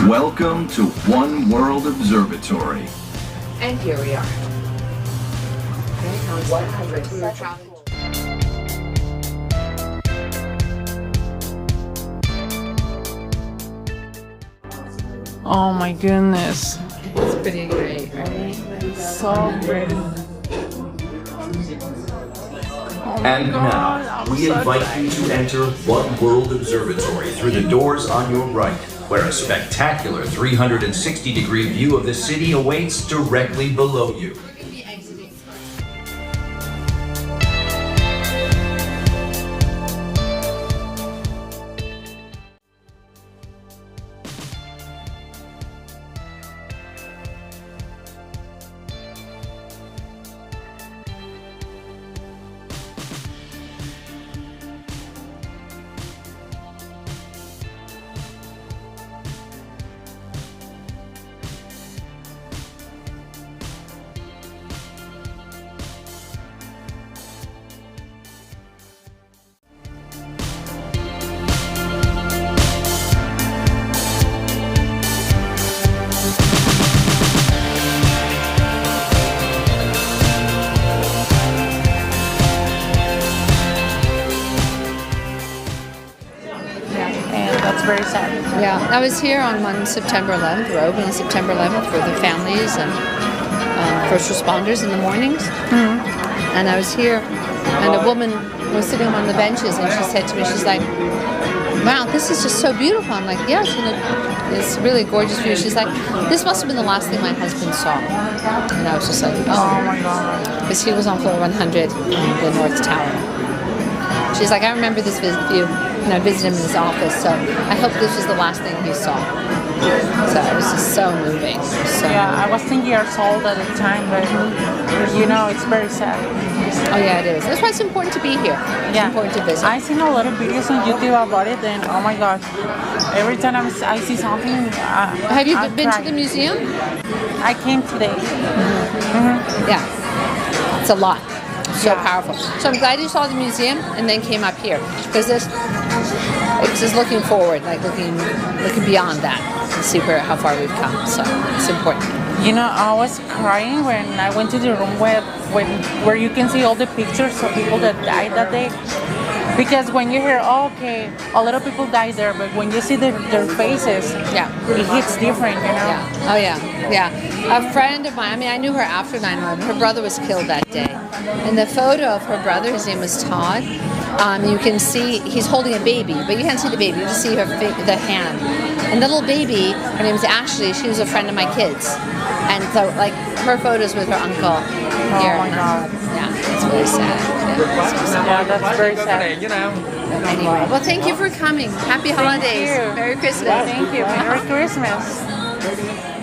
Welcome to One World Observatory. And here we are. 100. We were traveling. Oh my goodness. It's pretty great, right? So pretty. Oh my And God, now, I'm we so invite excited. you to enter One World Observatory through the doors on your right, where a spectacular 360-degree view of the city awaits directly below you. That's very sad. Yeah, I was here on September 11th. We're open on September 11th for the families and first responders in the mornings. And I was here, and a woman was sitting on the benches, and she said to me, she's like, "Wow, this is just so beautiful." I'm like, "Yes, it's really gorgeous view." She's like, "This must have been the last thing my husband saw." And I was just like, Oh my God. because he was on floor 100 in the North Tower. She's like, "I remember this view, and I visited him in his office, so I hope this was the last thing he saw." So it was just so moving. So Yeah, I was 10 years old at the time, but it's very sad. oh yeah, it is. That's why it's important to be here. It's Yeah, important to visit. I seen a lot of videos on YouTube about it, and oh my God, every time I see something, Have you I been cry. to the museum? I came today. Yeah, it's a lot. So Yeah. powerful. So I'm glad you saw the museum and then came up here, because it's just looking forward, like looking beyond that to see how far we've come. So it's important. I was crying when I went to the room where you can see all the pictures of people that died that day. Because when you hear, oh, okay, a lot of people died there, but when you see their faces, Yeah. it hits different, Yeah. Oh yeah. Yeah. A friend of mine. I mean, I knew her after 9/11. Her brother was killed that day, and the photo of her brother, his name was Todd. You can see he's holding a baby, but you can't see the baby. You just see the hand. And the little baby, her name is Ashley. She was a friend of my kids, and so like her photos with her uncle. Here. my God. Yeah, it's really sad. Yeah, so sad. Yeah, that's very sad. Anyway, well, thank you for coming. Happy holidays. you. Merry Christmas. Thank you. Merry Christmas.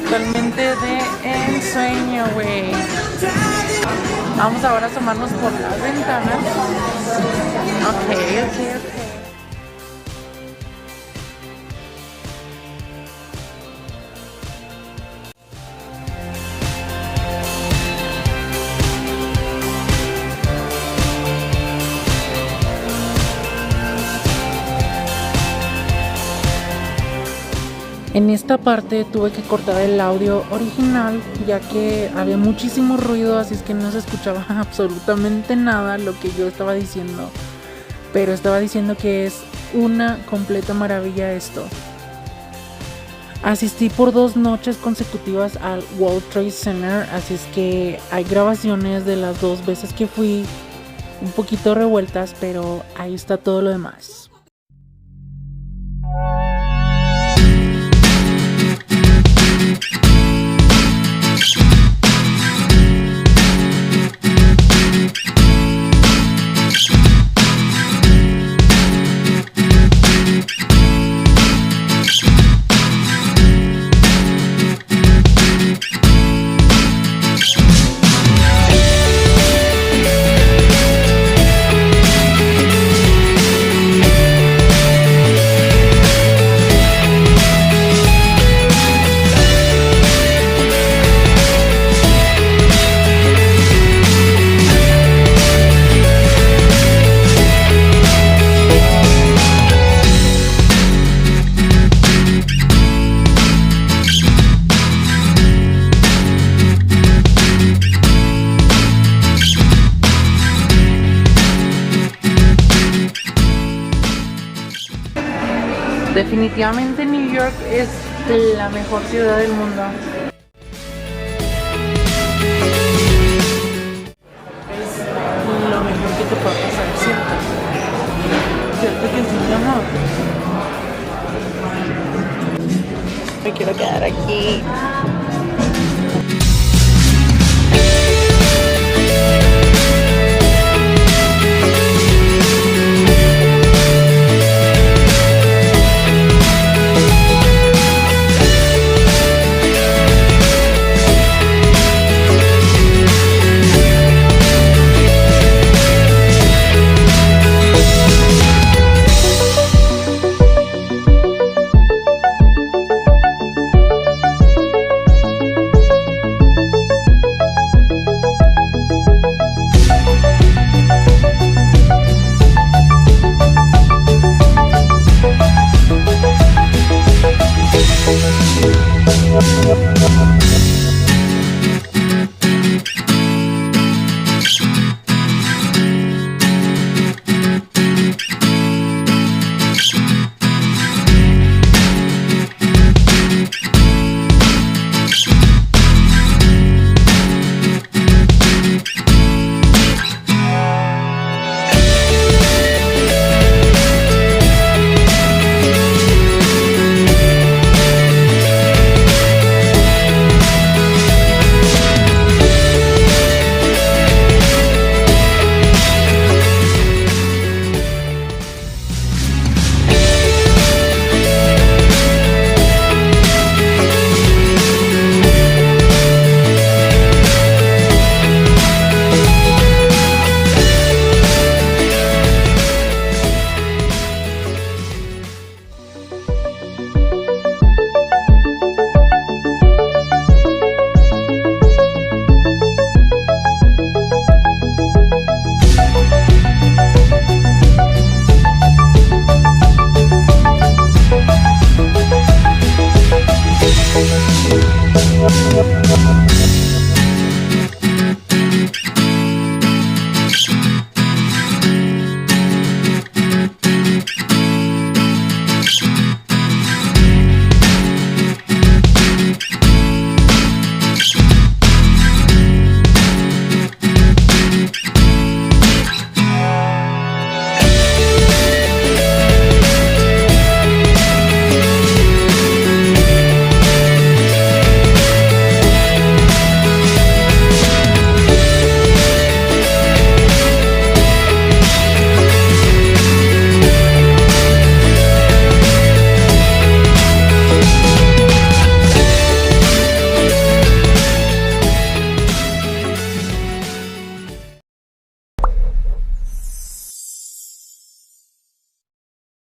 totalmente de ensueño, güey. Vamos ahora a asomarnos por las ventanas. Ok. En esta parte tuve que cortar el audio original ya que había muchísimo ruido, así es que no se escuchaba absolutamente nada lo que yo estaba diciendo. Pero estaba diciendo que es una completa maravilla esto. Asistí por 2 noches consecutivas al World Trade Center, así es que hay grabaciones de las 2 veces que fui, un poquito revueltas, pero ahí está todo lo demás. Definitivamente New York es la mejor ciudad del mundo. Es lo mejor que te puede pasar, ¿cierto? ¿Cierto que sí, mi amor? Me quiero quedar aquí.